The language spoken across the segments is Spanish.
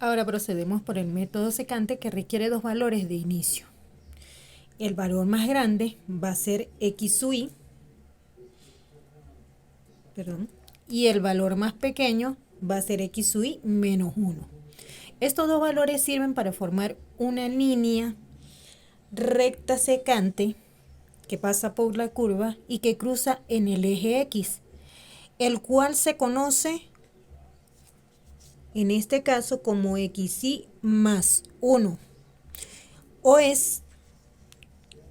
Ahora procedemos por el método secante que requiere dos valores de inicio. El valor más grande va a ser x sub i, y el valor más pequeño va a ser x sub i menos 1. Estos dos valores sirven para formar una línea recta secante que pasa por la curva y que cruza en el eje X, el cual se conoce en este caso como xy más 1, o es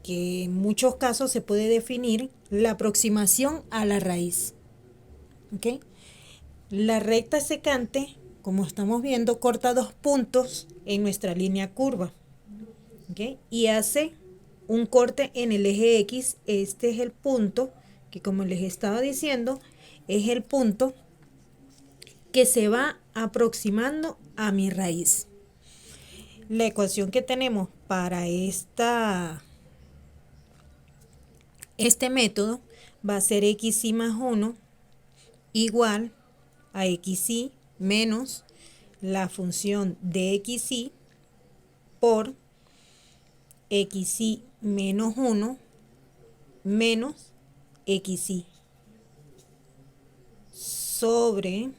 que en muchos casos se puede definir la aproximación a la raíz. ¿Okay? La recta secante, como estamos viendo, corta dos puntos en nuestra línea curva. ¿Okay? Y hace un corte en el eje X. Este es el punto que, como les estaba diciendo, es el punto que se va aproximando a mi raíz. La ecuación que tenemos para este método va a ser xy más 1 igual a xy menos la función de xy por xy menos 1 menos xy sobre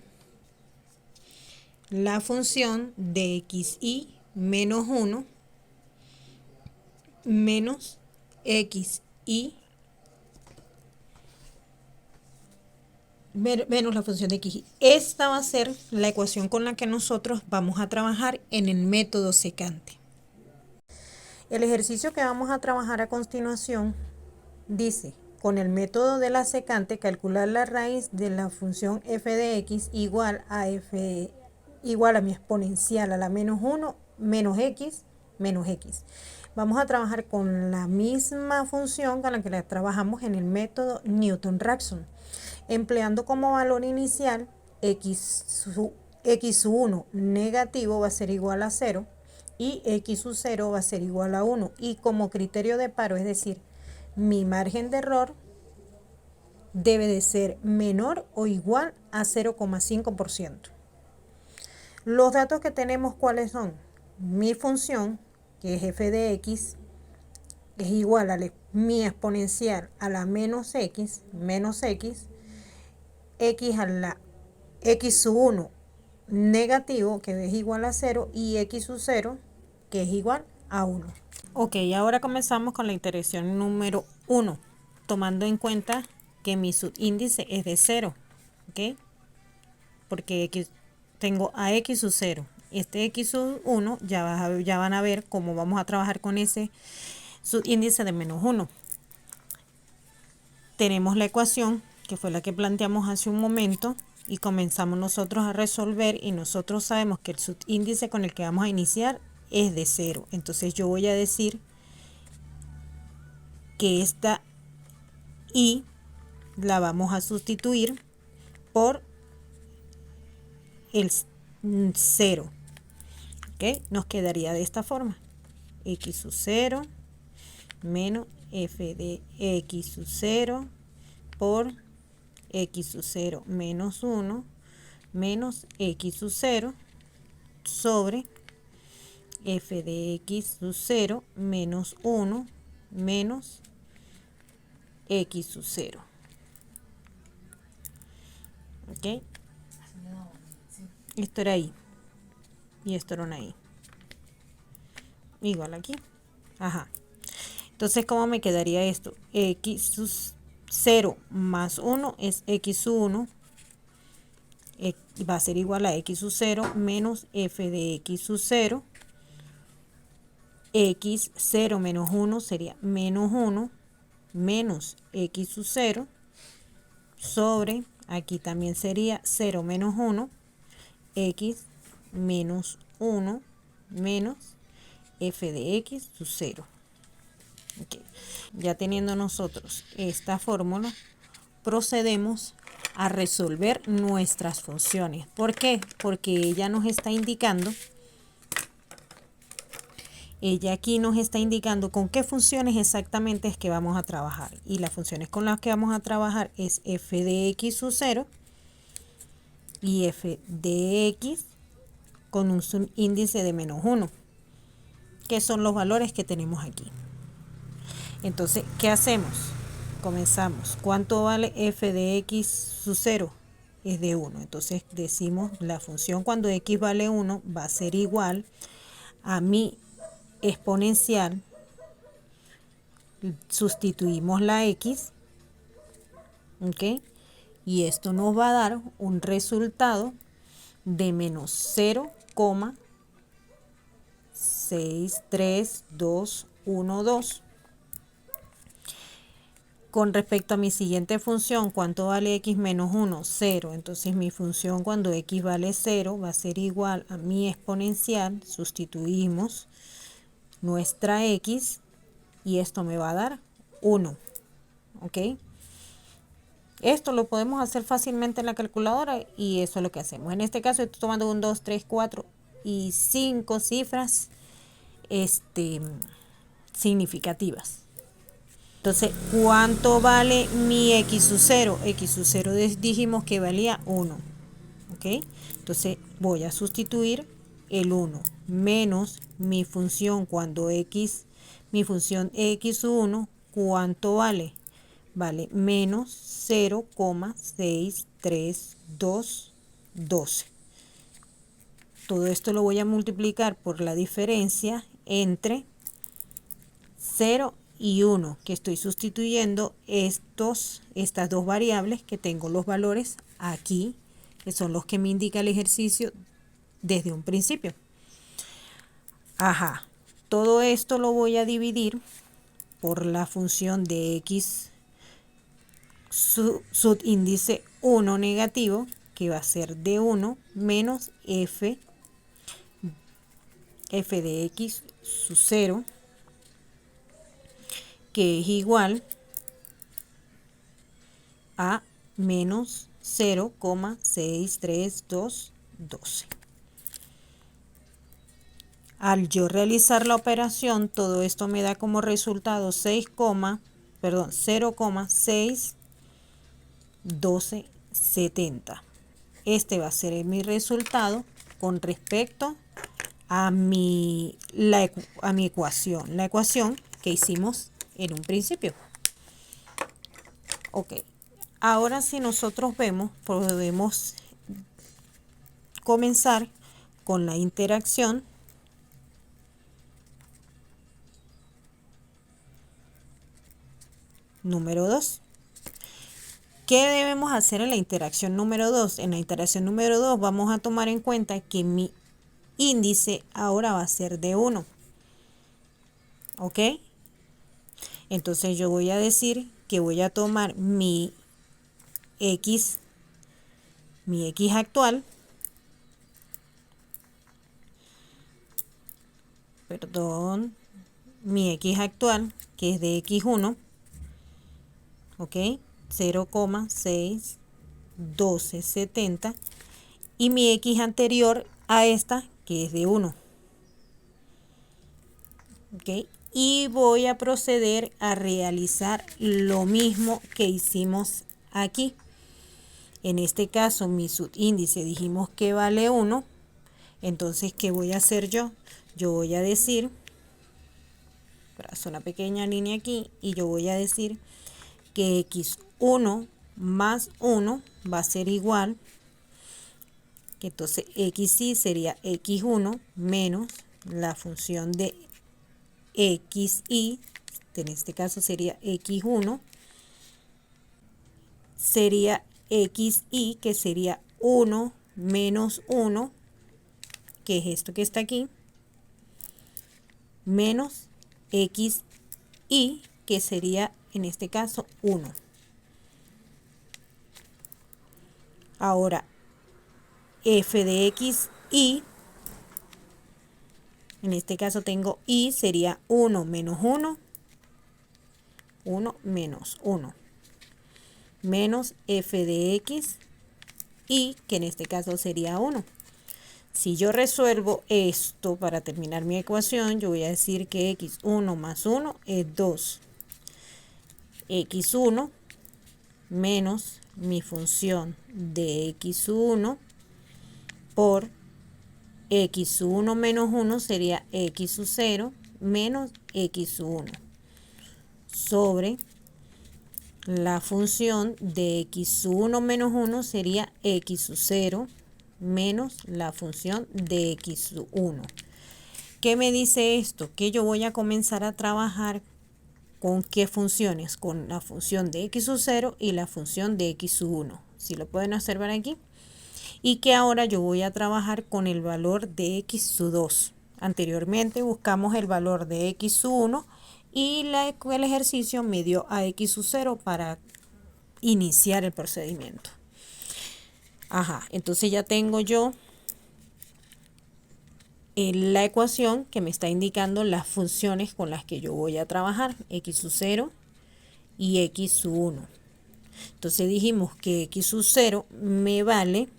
la función de xy menos 1 menos xy menos la función de xy. Esta va a ser la ecuación con la que nosotros vamos a trabajar en el método secante. El ejercicio que vamos a trabajar a continuación dice: con el método de la secante, calcular la raíz de la función f de x igual a mi exponencial a la menos 1 menos x. Vamos a trabajar con la misma función con la que la trabajamos en el método Newton-Raphson, empleando como valor inicial x1 negativo va a ser igual a 0 y x0 va a ser igual a 1. Y como criterio de paro, es decir, mi margen de error debe de ser menor o igual a 0,5%. Los datos que tenemos, ¿cuáles son? Mi función, que es f de x, es igual a mi exponencial a la menos x, x a la x1 negativo, que es igual a 0, y x0, que es igual a 1. Ok, ahora comenzamos con la iteración número 1, tomando en cuenta que mi subíndice es de 0, ¿ok? Porque tengo a x sub 0. Este x sub 1 ya van a ver cómo vamos a trabajar con ese subíndice de menos 1. Tenemos la ecuación, que fue la que planteamos hace un momento, y comenzamos nosotros a resolver, y nosotros sabemos que el subíndice con el que vamos a iniciar es de 0. Entonces yo voy a decir que esta y la vamos a sustituir por el 0. ¿Okay? Nos quedaría de esta forma: x sub 0 menos f de x sub 0 por x sub 0 menos 1 menos x sub 0 sobre f de x sub 0 menos 1 menos x sub 0. ¿Ok? Esto era ahí y esto era una ahí. Igual aquí. Ajá. Entonces, ¿cómo me quedaría esto? X sub 0 más 1 es x sub 1. Va a ser igual a x sub 0 menos f de x sub 0. x0 menos 1 sería menos 1 menos x sub 0 sobre, aquí también sería 0 menos 1, x menos 1 menos f de x sub 0. Okay. Ya teniendo nosotros esta fórmula, procedemos a resolver nuestras funciones. ¿Por qué? Porque ella aquí nos está indicando con qué funciones exactamente es que vamos a trabajar. Y las funciones con las que vamos a trabajar es f de x sub 0 y f de x con un subíndice de menos 1, que son los valores que tenemos aquí. Entonces, ¿qué hacemos? Comenzamos. ¿Cuánto vale f de x sub 0? Es de 1. Entonces decimos la función cuando x vale 1 va a ser igual a mi exponencial. Sustituimos la x, ¿ok? Y esto nos va a dar un resultado de menos 0,63212. Con respecto a mi siguiente función, ¿cuánto vale x menos 1? 0. Entonces mi función cuando x vale 0 va a ser igual a mi exponencial. Sustituimos nuestra x y esto me va a dar 1. ¿Ok? Esto lo podemos hacer fácilmente en la calculadora y eso es lo que hacemos. En este caso estoy tomando 1, 2, 3, 4 y 5 cifras significativas. Entonces, ¿cuánto vale mi x sub 0? X sub 0 dijimos que valía 1. ¿Ok? Entonces voy a sustituir el 1 menos mi función cuando x, mi función x sub 1, ¿cuánto vale? Vale menos 0,63212. Todo esto lo voy a multiplicar por la diferencia entre 0 y 1, que estoy sustituyendo estas dos variables que tengo los valores aquí, que son los que me indica el ejercicio desde un principio. Ajá, todo esto lo voy a dividir por la función de x subíndice 1 negativo, que va a ser de 1 menos f de x sub 0, que es igual a menos 0,63212. Al yo realizar la operación, todo esto me da como resultado 0,61270. Este va a ser mi resultado con respecto a mi ecuación, la ecuación que hicimos en un principio. Ok, ahora si nosotros vemos, podemos comenzar con la interacción número 2. ¿Qué debemos hacer en la interacción número 2? En la interacción número 2 vamos a tomar en cuenta que mi índice ahora va a ser de 1. ¿Ok? Entonces yo voy a decir que voy a tomar mi x actual, mi x actual, que es de x1, ¿ok? 0,61270, y mi x anterior a esta, que es de 1. ¿Ok? Y voy a proceder a realizar lo mismo que hicimos aquí. En este caso, mi subíndice dijimos que vale 1. Entonces, ¿qué voy a hacer yo? Yo voy a decir, trazo una pequeña línea aquí, y yo voy a decir que x1 más 1 va a ser igual, que entonces xy sería x1 menos la función de xy, en este caso sería x1, sería xy, que sería 1 menos 1, que es esto que está aquí, menos xy, que sería en este caso 1. Ahora, f de xy, en este caso tengo y, sería 1 menos 1, 1 menos 1, menos f de x, y que en este caso sería 1. Si yo resuelvo esto para terminar mi ecuación, yo voy a decir que x1 más 1 es 2. x1 menos mi función de x1 por x sub 1 menos 1 sería x sub 0 menos x sub 1 sobre la función de x sub 1 menos 1 sería x sub 0 menos la función de x sub 1. ¿Qué me dice esto? Que yo voy a comenzar a trabajar con qué funciones, con la función de x sub 0 y la función de x sub 1. ¿Sí lo pueden observar aquí? Y que ahora yo voy a trabajar con el valor de x sub 2. Anteriormente buscamos el valor de x sub 1 y el ejercicio me dio a x sub 0 para iniciar el procedimiento. Ajá, entonces ya tengo yo la ecuación que me está indicando las funciones con las que yo voy a trabajar, x sub 0 y x sub 1. Entonces dijimos que x sub 0 me vale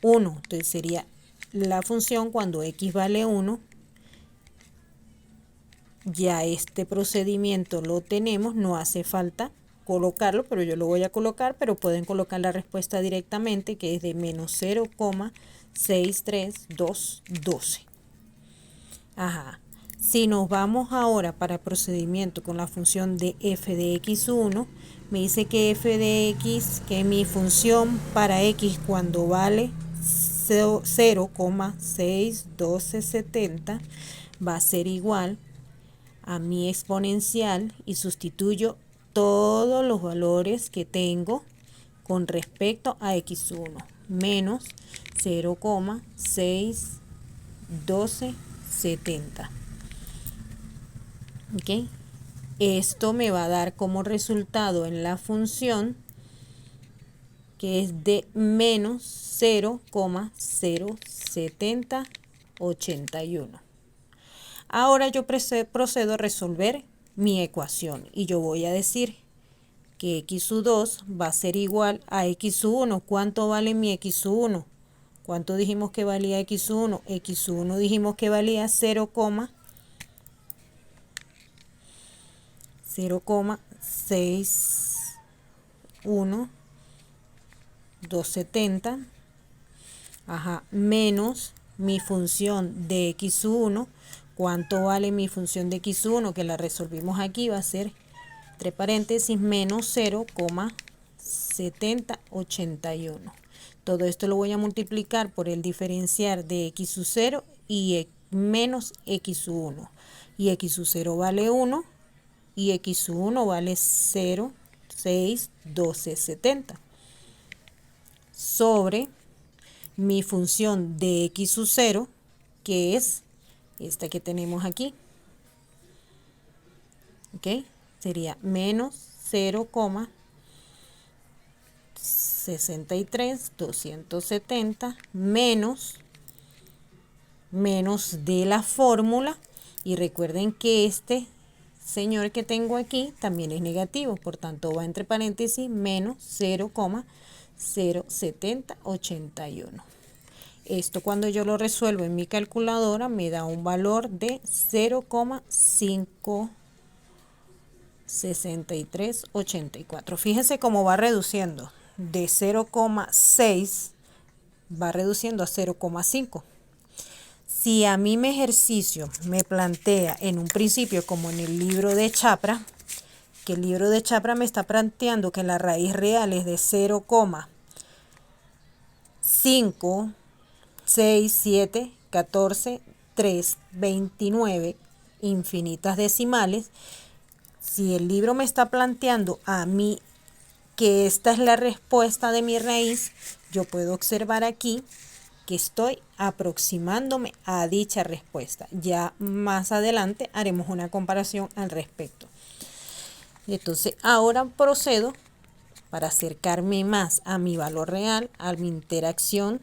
1, entonces sería la función cuando x vale 1. Ya este procedimiento lo tenemos, no hace falta colocarlo, pero yo lo voy a colocar, pero pueden colocar la respuesta directamente, que es de menos 0,63212. Ajá. Si nos vamos ahora para el procedimiento con la función de f de x1, me dice que f de x, que mi función para x cuando vale 0,61270 va a ser igual a mi exponencial y sustituyo todos los valores que tengo con respecto a x1 menos 0,61270. ¿Ok? Esto me va a dar como resultado en la función que es de menos 0,07081. Ahora yo procedo a resolver mi ecuación y yo voy a decir que x sub 2 va a ser igual a x sub 1. ¿Cuánto vale mi x sub 1? ¿Cuánto dijimos que valía x sub 1? X sub 1 dijimos que valía 0,61270. Ajá, menos mi función de x sub 1. ¿Cuánto vale mi función de x sub 1? Que la resolvimos aquí, va a ser, entre paréntesis, menos 0,7081. Todo esto lo voy a multiplicar por el diferencial de x sub 0 y menos x sub 1. Y x sub 0 vale 1 y x sub 1 vale 0,61270. Sobre mi función de x sub 0, que es esta que tenemos aquí. ¿Ok? Sería menos 0,63270 menos de la fórmula. Y recuerden que este señor que tengo aquí también es negativo, por tanto va entre paréntesis menos 0,07081. Esto cuando yo lo resuelvo en mi calculadora me da un valor de 0,56384. Fíjense cómo va reduciendo. De 0,6 va reduciendo a 0,5. Si a mí mi ejercicio me plantea en un principio como en el libro de Chapra, que el libro de Chapra me está planteando que la raíz real es de 0,5, 6, 7, 14, 3, 29, infinitas decimales. Si el libro me está planteando a mí que esta es la respuesta de mi raíz, yo puedo observar aquí que estoy aproximándome a dicha respuesta. Ya más adelante haremos una comparación al respecto. Entonces ahora procedo para acercarme más a mi valor real, a mi interacción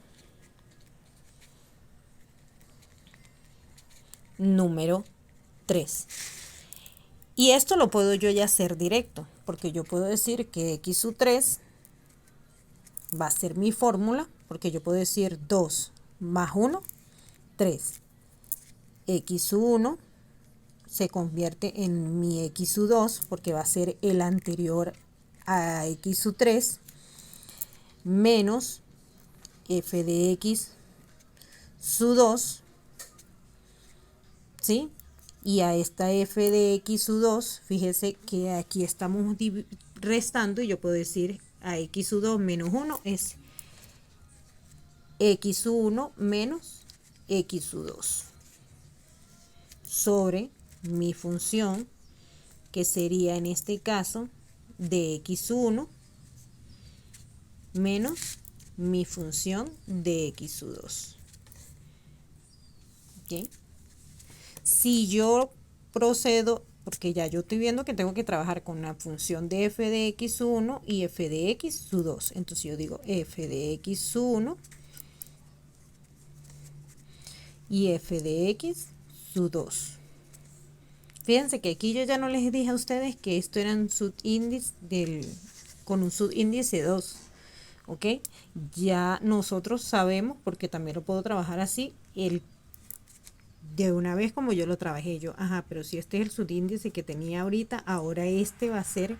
número 3. Y esto lo puedo yo ya hacer directo, porque yo puedo decir que x sub 3 va a ser mi fórmula, porque yo puedo decir 2 más 1, 3. X sub 1 se convierte en mi x sub 2, porque va a ser el anterior a x sub 3, menos f de x su 2, ¿sí? Y a esta f de x su 2, fíjese que aquí estamos restando y yo puedo decir a x su 2 menos 1 es x su 1 menos x su 2 sobre mi función, que sería en este caso de x su 1 menos mi función de x su 2. ¿Okay? Si yo procedo, porque ya yo estoy viendo que tengo que trabajar con la función de f de x su 1 y f de x su 2. Entonces yo digo f de x su 1 y f de x su 2. Fíjense que aquí yo ya no les dije a ustedes que esto era un subíndice con un subíndice 2. ¿Ok? Ya nosotros sabemos, porque también lo puedo trabajar así, de una vez como yo lo trabajé yo. Ajá, pero si este es el subíndice que tenía ahorita, ahora este va a ser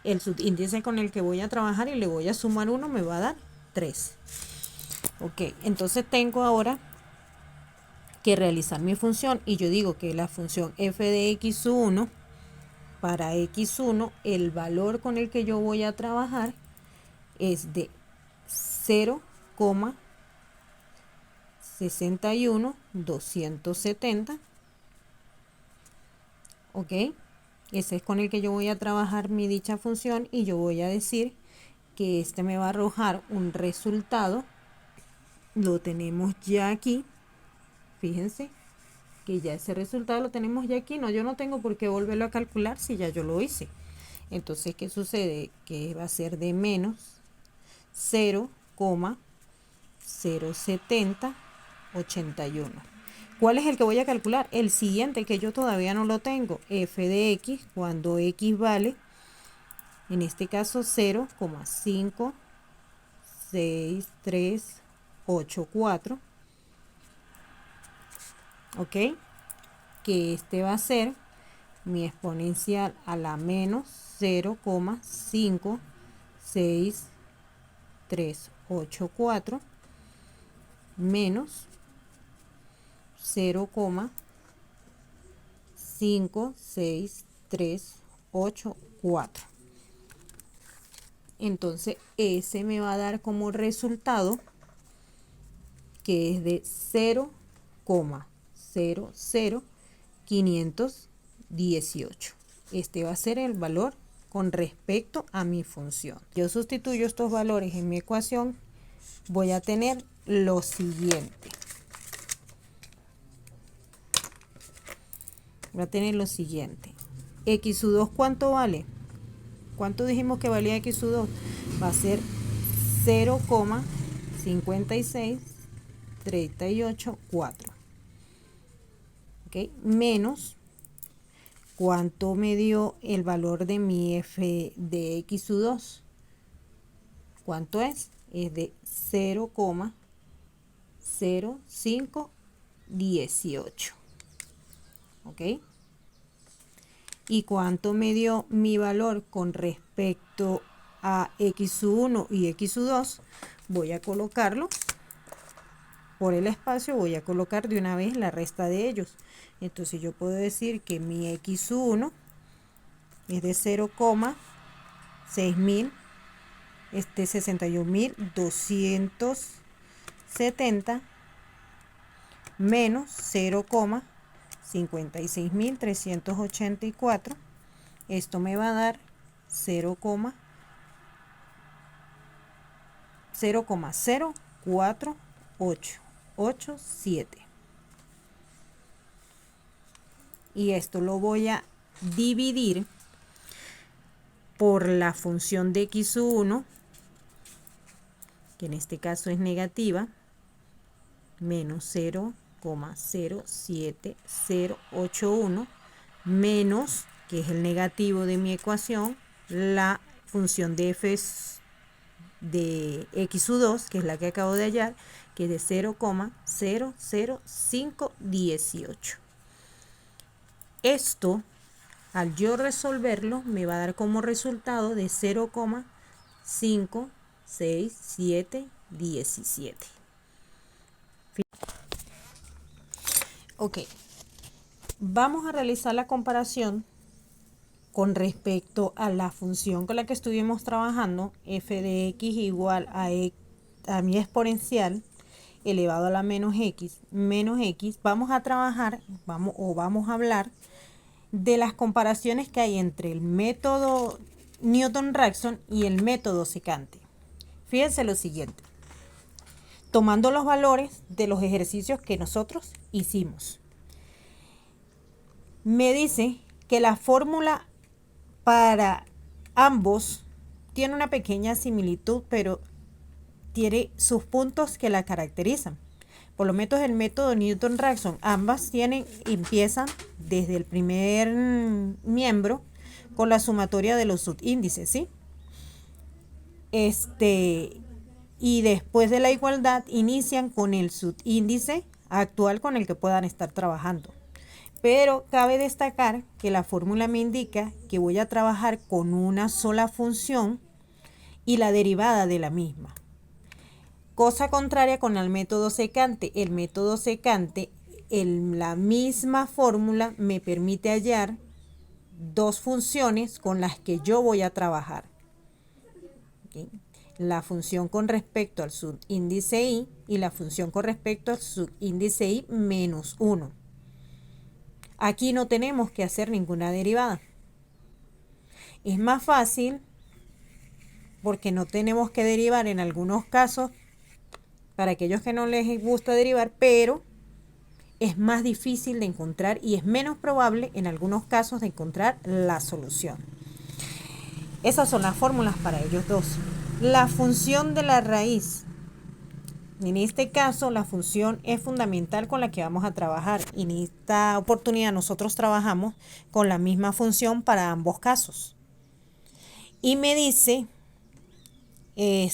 el subíndice con el que voy a trabajar y le voy a sumar 1, me va a dar 3. Ok, entonces tengo ahora que realizar mi función y yo digo que la función f de x1, para x1 el valor con el que yo voy a trabajar es de 0,61270. Ok, ese es con el que yo voy a trabajar mi dicha función y yo voy a decir que este me va a arrojar un resultado. Lo tenemos ya aquí, fíjense que ya ese resultado lo tenemos ya aquí. No, yo no tengo por qué volverlo a calcular si ya yo lo hice. Entonces, ¿qué sucede? Que va a ser de menos 0,07081. ¿Cuál es el que voy a calcular? El siguiente, que yo todavía no lo tengo, f de x, cuando x vale, en este caso 0,56384. ¿Ok? Que este va a ser mi exponencial a la menos 0,56384 menos 0,56384. Entonces ese me va a dar como resultado que es de 0,00518. Este va a ser el valor con respecto a mi función. Yo sustituyo estos valores en mi ecuación, voy a tener lo siguiente. Voy a tener lo siguiente. X sub 2, ¿cuánto vale? ¿Cuánto dijimos que valía X sub 2? Va a ser 0,56384. ¿Ok? Menos, ¿cuánto me dio el valor de mi f de X sub 2? ¿Cuánto es? Es de 0,0518. ¿Ok? ¿Y cuánto me dio mi valor con respecto a X sub 1 y X sub 2? Voy a colocarlo por el espacio, voy a colocar de una vez la resta de ellos. Entonces yo puedo decir que mi X sub 1 es de 61.270 menos 0,56384. Esto me va a dar 0,04887. Y esto lo voy a dividir por la función de x sub 1, que en este caso es negativa, menos 0,07081, menos, que es el negativo de mi ecuación, la función de f de x sub 2, que es la que acabo de hallar, que es de 0,00518. Esto, al yo resolverlo, me va a dar como resultado de 0,56717. Ok, vamos a realizar la comparación con respecto a la función con la que estuvimos trabajando, f de x igual a mi exponencial elevado a la menos x, vamos a trabajar, vamos a hablar de las comparaciones que hay entre el método Newton-Raphson y el método secante. Fíjense lo siguiente, tomando los valores de los ejercicios que nosotros hicimos. Me dice que la fórmula para ambos tiene una pequeña similitud, pero tiene sus puntos que la caracterizan. Por lo menos el método Newton-Raphson, ambas empiezan desde el primer miembro con la sumatoria de los subíndices, ¿sí? Y después de la igualdad inician con el subíndice actual con el que puedan estar trabajando. Pero cabe destacar que la fórmula me indica que voy a trabajar con una sola función y la derivada de la misma. Cosa contraria con el método secante. El método secante, la misma fórmula me permite hallar dos funciones con las que yo voy a trabajar. ¿Okay? La función con respecto al subíndice y la función con respecto al subíndice y menos 1. Aquí no tenemos que hacer ninguna derivada. Es más fácil porque no tenemos que derivar en algunos casos para aquellos que no les gusta derivar, pero es más difícil de encontrar y es menos probable en algunos casos de encontrar la solución. Esas son las fórmulas para ellos dos. La función de la raíz. En este caso, la función es fundamental con la que vamos a trabajar. Y en esta oportunidad nosotros trabajamos con la misma función para ambos casos. Y me dice el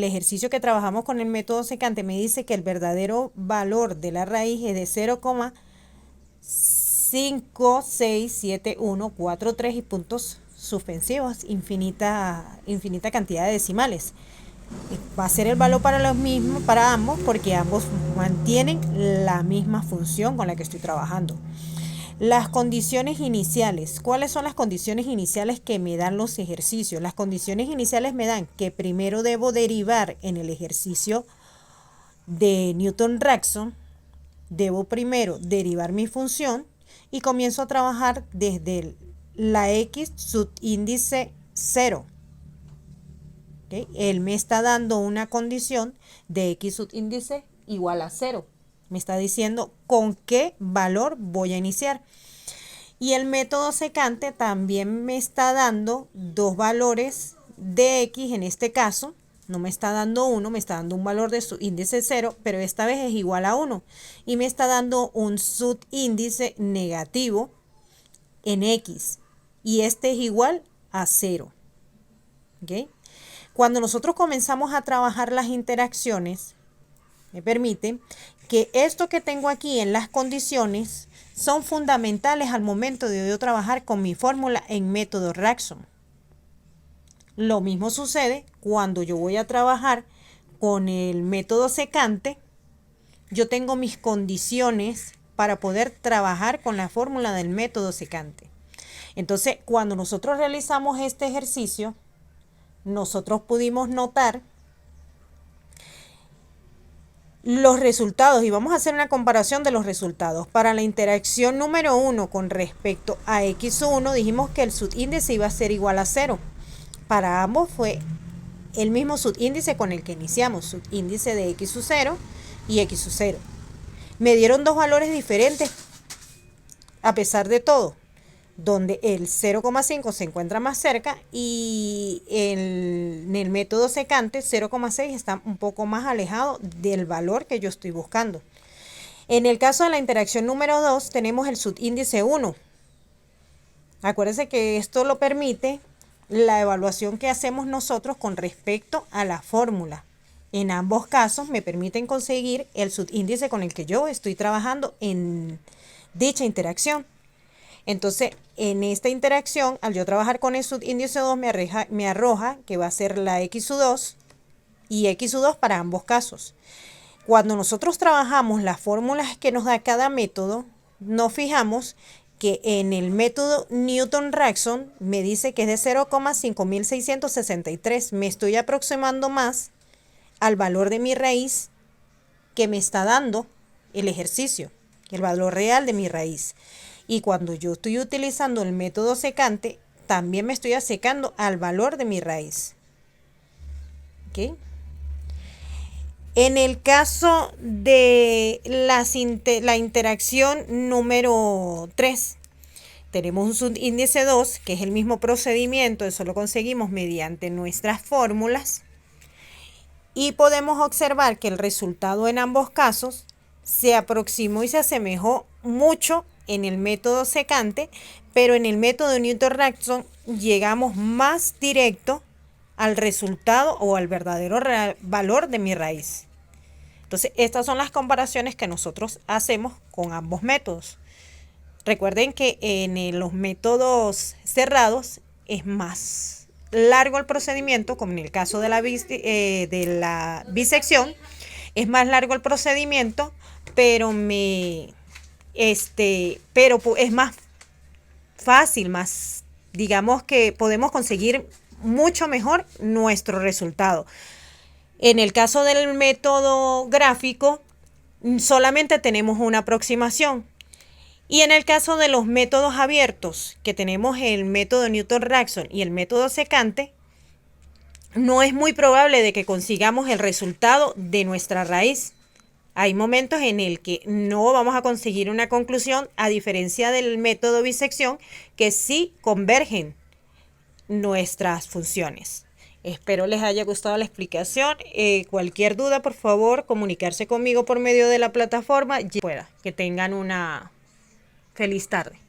ejercicio que trabajamos con el método secante, me dice que el verdadero valor de la raíz es de 0,5674143 y puntos suspensivos, infinita cantidad de decimales. Va a ser el valor para los mismos, para ambos, porque ambos mantienen la misma función con la que estoy trabajando. Las condiciones iniciales. ¿Cuáles son las condiciones iniciales que me dan los ejercicios? Las condiciones iniciales me dan que primero debo derivar en el ejercicio de Newton-Raphson. Debo primero derivar mi función y comienzo a trabajar desde la x subíndice 0. ¿Okay? Él me está dando una condición de x subíndice igual a 0. Me está diciendo con qué valor voy a iniciar. Y el método secante también me está dando dos valores de x, en este caso. No me está dando 1, me está dando un valor de subíndice 0, pero esta vez es igual a 1. Y me está dando un subíndice negativo en x. Y este es igual a 0. ¿Okay? Cuando nosotros comenzamos a trabajar las interacciones, me permite que esto que tengo aquí en las condiciones son fundamentales al momento de yo trabajar con mi fórmula en método Raphson. Lo mismo sucede cuando yo voy a trabajar con el método secante. Yo tengo mis condiciones para poder trabajar con la fórmula del método secante. Entonces, cuando nosotros realizamos este ejercicio, nosotros pudimos notar los resultados y vamos a hacer una comparación de los resultados. Para la interacción número 1 con respecto a x1 dijimos que el subíndice iba a ser igual a 0. Para ambos fue el mismo subíndice con el que iniciamos, subíndice de x0 y x0. Me dieron dos valores diferentes a pesar de todo, donde el 0,5 se encuentra más cerca y en el método secante 0,6 está un poco más alejado del valor que yo estoy buscando. En el caso de la interacción número 2 tenemos el subíndice 1. Acuérdense que esto lo permite la evaluación que hacemos nosotros con respecto a la fórmula. En ambos casos me permiten conseguir el subíndice con el que yo estoy trabajando en dicha interacción. Entonces, en esta interacción, al yo trabajar con el subíndice 2, me arroja que va a ser la x2 y x2 para ambos casos. Cuando nosotros trabajamos las fórmulas que nos da cada método, nos fijamos que en el método Newton-Raphson me dice que es de 0,5663. Me estoy aproximando más al valor de mi raíz que me está dando el ejercicio, el valor real de mi raíz. Y cuando yo estoy utilizando el método secante, también me estoy acercando al valor de mi raíz. ¿Ok? En el caso de la interacción número 3, tenemos un subíndice 2, que es el mismo procedimiento, eso lo conseguimos mediante nuestras fórmulas. Y podemos observar que el resultado en ambos casos se aproximó y se asemejó mucho en el método secante, pero en el método Newton-Raphson llegamos más directo al resultado o al verdadero valor de mi raíz. Entonces, estas son las comparaciones que nosotros hacemos con ambos métodos. Recuerden que en los métodos cerrados es más largo el procedimiento, como en el caso de la bisección, es más largo el procedimiento, pero es más fácil, más, digamos que podemos conseguir mucho mejor nuestro resultado. En el caso del método gráfico, solamente tenemos una aproximación. Y en el caso de los métodos abiertos, que tenemos el método Newton-Raphson y el método secante, no es muy probable de que consigamos el resultado de nuestra raíz. Hay momentos en el que no vamos a conseguir una conclusión, a diferencia del método bisección, que sí convergen nuestras funciones. Espero les haya gustado la explicación. Cualquier duda, por favor, comunicarse conmigo por medio de la plataforma. Que tengan una feliz tarde.